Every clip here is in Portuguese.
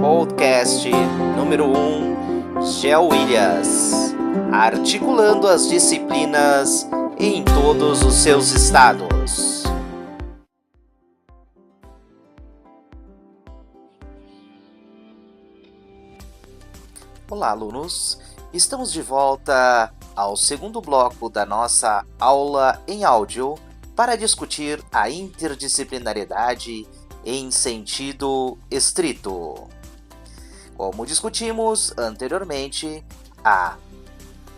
Podcast número 1, GeoIlhas, articulando as disciplinas em todos os seus estados. Olá, alunos! Estamos de volta ao segundo bloco da nossa aula em áudio para discutir a interdisciplinariedade em sentido estrito. Como discutimos anteriormente, a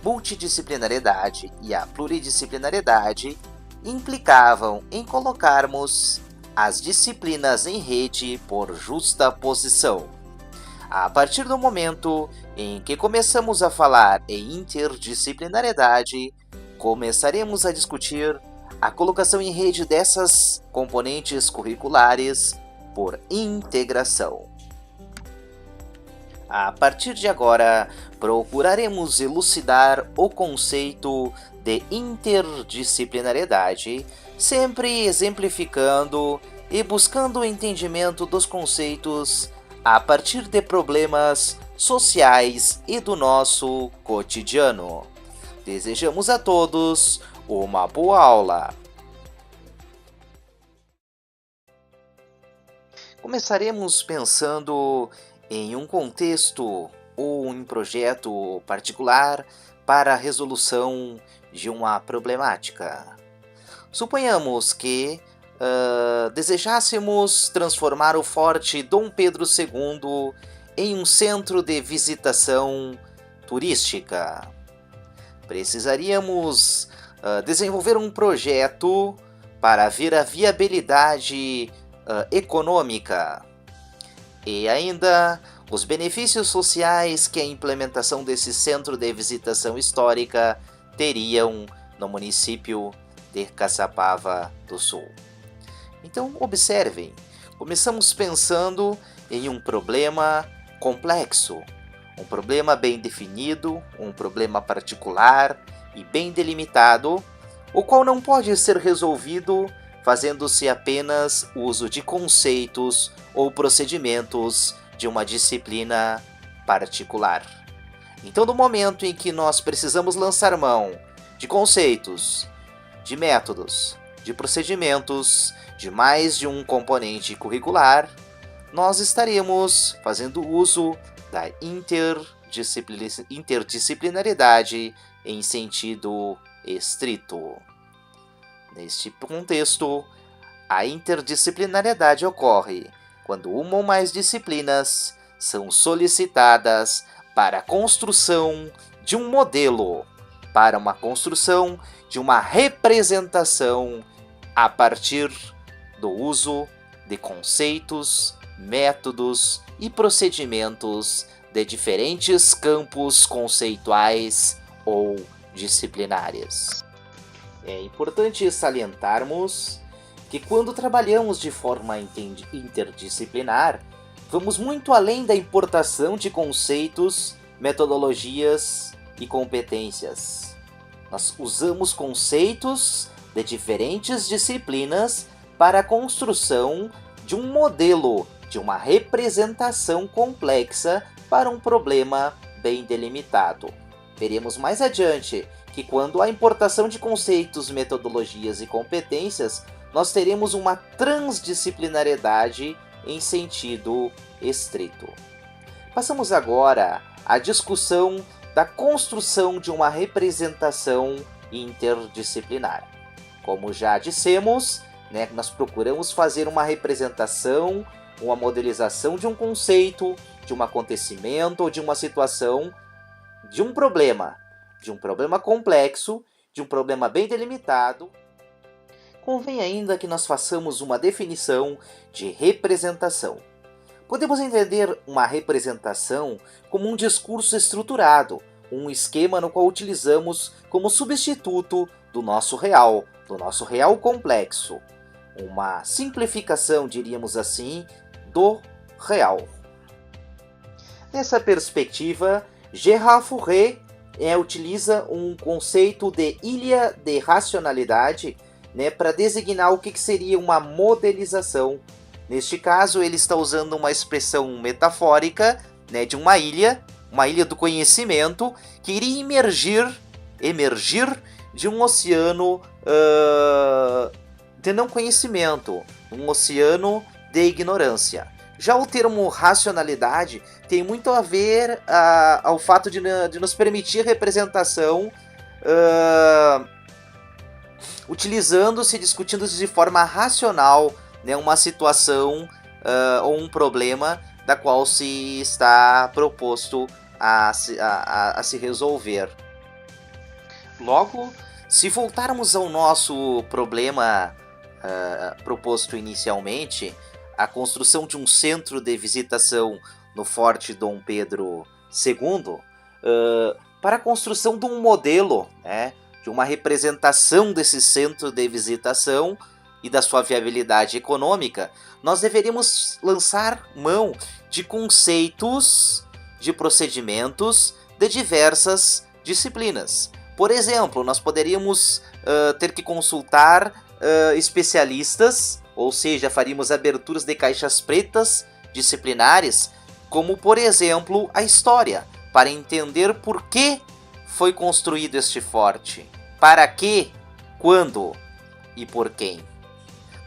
multidisciplinariedade e a pluridisciplinariedade implicavam em colocarmos as disciplinas em rede por justa posição. A partir do momento em que começamos a falar em interdisciplinariedade, começaremos a discutir a colocação em rede dessas componentes curriculares por integração. A partir de agora, procuraremos elucidar o conceito de interdisciplinariedade, sempre exemplificando e buscando o entendimento dos conceitos a partir de problemas sociais e do nosso cotidiano. Desejamos a todos uma boa aula! Começaremos pensando em um contexto ou em projeto particular para a resolução de uma problemática. Suponhamos que desejássemos transformar o Forte Dom Pedro II em um centro de visitação turística. Precisaríamos desenvolver um projeto para ver a viabilidade econômica e ainda os benefícios sociais que a implementação desse centro de visitação histórica teriam no município de Caçapava do Sul. Então, observem, começamos pensando em um problema complexo, um problema bem definido, um problema particular e bem delimitado, o qual não pode ser resolvido fazendo-se apenas uso de conceitos ou procedimentos de uma disciplina particular. Então, no momento em que nós precisamos lançar mão de conceitos, de métodos, de procedimentos, de mais de um componente curricular, nós estaremos fazendo uso da interdisciplinariedade em sentido estrito. Neste contexto, a interdisciplinariedade ocorre quando uma ou mais disciplinas são solicitadas para a construção de um modelo, para uma construção de uma representação a partir do uso de conceitos, métodos e procedimentos de diferentes campos conceituais ou disciplinares. É importante salientarmos que quando trabalhamos de forma interdisciplinar, vamos muito além da importação de conceitos, metodologias e competências. Nós usamos conceitos de diferentes disciplinas para a construção de um modelo, de uma representação complexa para um problema bem delimitado. Veremos mais adiante que quando há importação de conceitos, metodologias e competências, nós teremos uma transdisciplinariedade em sentido estrito. Passamos agora à discussão da construção de uma representação interdisciplinar. Como já dissemos, nós procuramos fazer uma representação, uma modelização de um conceito, de um acontecimento ou de uma situação, de um problema complexo, de um problema bem delimitado. Convém ainda que nós façamos uma definição de representação. Podemos entender uma representação como um discurso estruturado, um esquema no qual utilizamos como substituto do nosso real complexo. Uma simplificação, diríamos assim, do real. Nessa perspectiva, Gérard Fourré utiliza um conceito de ilha de racionalidade para designar o que seria uma modelização Neste caso, ele está usando uma expressão metafórica, né, de uma ilha do conhecimento, que iria emergir de um oceano de não conhecimento, um oceano de ignorância. Já o termo racionalidade tem muito a ver ao fato de nos permitir representação utilizando-se, discutindo-se de forma racional, né, uma situação ou um problema da qual se está proposto a se resolver. Logo, se voltarmos ao nosso problema proposto inicialmente, a construção de um centro de visitação no Forte Dom Pedro II, para a construção de um modelo, né, de uma representação desse centro de visitação e da sua viabilidade econômica, nós deveríamos lançar mão de conceitos, de procedimentos de diversas disciplinas. Por exemplo, nós poderíamos ter que consultar especialistas, ou seja, faríamos aberturas de caixas pretas disciplinares, como por exemplo a história, para entender por que foi construído este forte, para que, quando e por quem.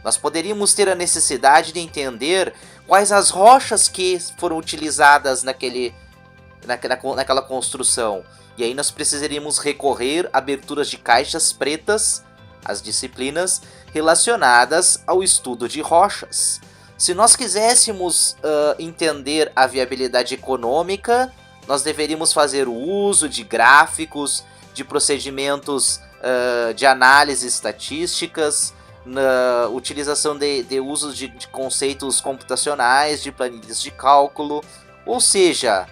Nós poderíamos ter a necessidade de entender quais as rochas que foram utilizadas naquela construção. E aí nós precisaríamos recorrer a aberturas de caixas pretas, as disciplinas relacionadas ao estudo de rochas. Se nós quiséssemos entender a viabilidade econômica, nós deveríamos fazer o uso de gráficos, de procedimentos de análise estatísticas, na utilização de uso de conceitos computacionais, de planilhas de cálculo. Ou seja,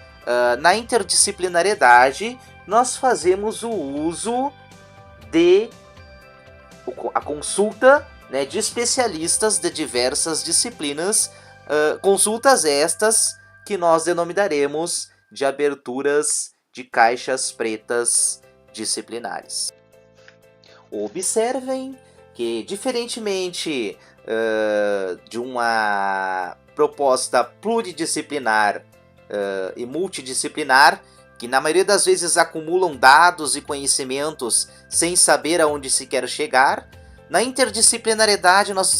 na interdisciplinariedade, nós fazemos o uso a consulta, né, de especialistas de diversas disciplinas, consultas estas que nós denominaremos de aberturas de caixas pretas disciplinares. Observem que, diferentemente de uma proposta pluridisciplinar e multidisciplinar, que na maioria das vezes acumulam dados e conhecimentos sem saber aonde se quer chegar, na interdisciplinariedade nós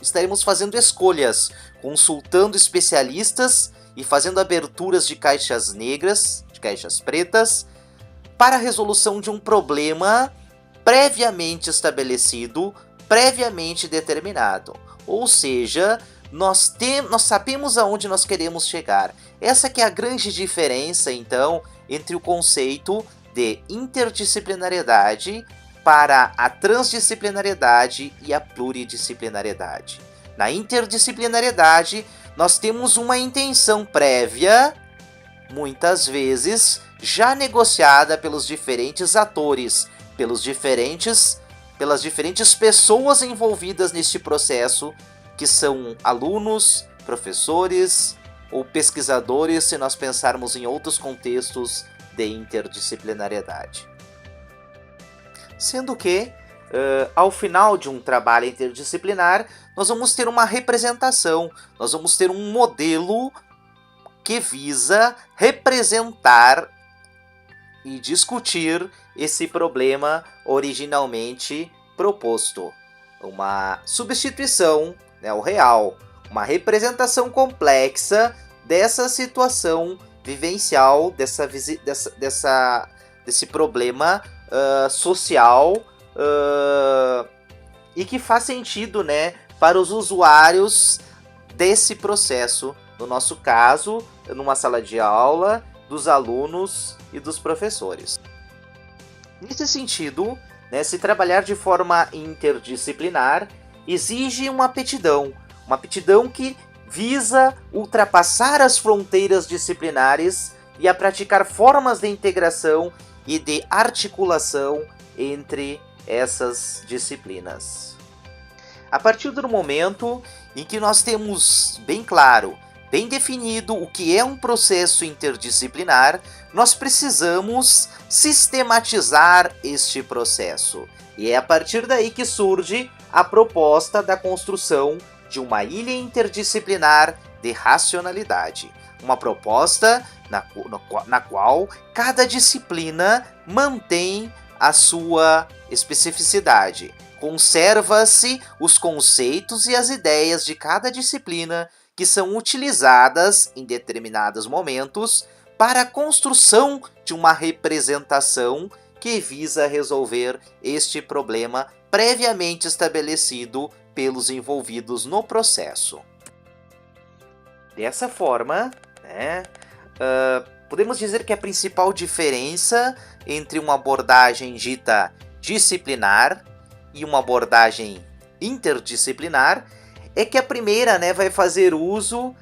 estaremos fazendo escolhas, consultando especialistas e fazendo aberturas de caixas negras, de caixas pretas, para a resolução de um problema previamente estabelecido, previamente determinado. Ou seja, nós sabemos aonde nós queremos chegar. Essa que é a grande diferença, então, entre o conceito de interdisciplinariedade para a transdisciplinariedade e a pluridisciplinariedade. Na interdisciplinariedade, nós temos uma intenção prévia, muitas vezes já negociada pelos diferentes atores, pelas diferentes pessoas envolvidas neste processo, que são alunos, professores ou pesquisadores, se nós pensarmos em outros contextos de interdisciplinariedade. Sendo que, ao final de um trabalho interdisciplinar, nós vamos ter uma representação, nós vamos ter um modelo que visa representar e discutir esse problema originalmente proposto. Uma substituição, né, o real, uma representação complexa dessa situação vivencial, desse problema social e que faz sentido, né, para os usuários desse processo, no nosso caso, numa sala de aula, dos alunos e dos professores. Nesse sentido, né, se trabalhar de forma interdisciplinar exige uma aptidão que visa ultrapassar as fronteiras disciplinares e a praticar formas de integração e de articulação entre essas disciplinas. A partir do momento em que nós temos bem claro, bem definido o que é um processo interdisciplinar, nós precisamos sistematizar este processo. E é a partir daí que surge a proposta da construção de uma ilha interdisciplinar de racionalidade. Uma proposta na qual cada disciplina mantém a sua especificidade. Conserva-se os conceitos e as ideias de cada disciplina que são utilizadas em determinados momentos para a construção de uma representação que visa resolver este problema previamente estabelecido pelos envolvidos no processo. Dessa forma, podemos dizer que a principal diferença entre uma abordagem dita disciplinar e uma abordagem interdisciplinar é que a primeira, vai fazer uso,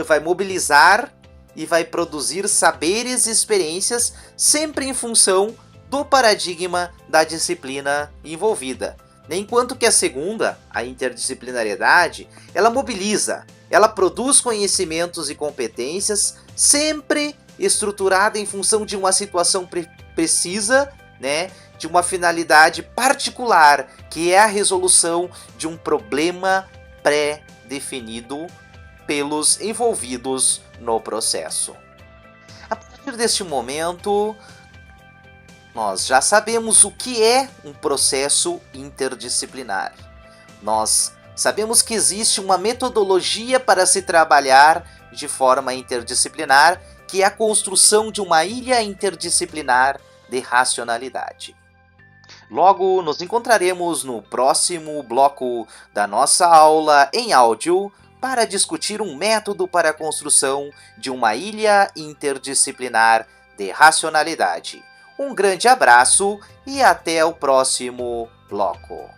vai mobilizar e vai produzir saberes e experiências sempre em função do paradigma da disciplina envolvida. Enquanto que a segunda, a interdisciplinariedade, ela mobiliza, ela produz conhecimentos e competências sempre estruturada em função de uma situação precisa, de uma finalidade particular, que é a resolução de um problema pré-definido pelos envolvidos no processo. A partir deste momento, nós já sabemos o que é um processo interdisciplinar. Nós sabemos que existe uma metodologia para se trabalhar de forma interdisciplinar, que é a construção de uma ilha interdisciplinar de racionalidade. Logo, nos encontraremos no próximo bloco da nossa aula em áudio para discutir um método para a construção de uma ilha interdisciplinar de racionalidade. Um grande abraço e até o próximo bloco.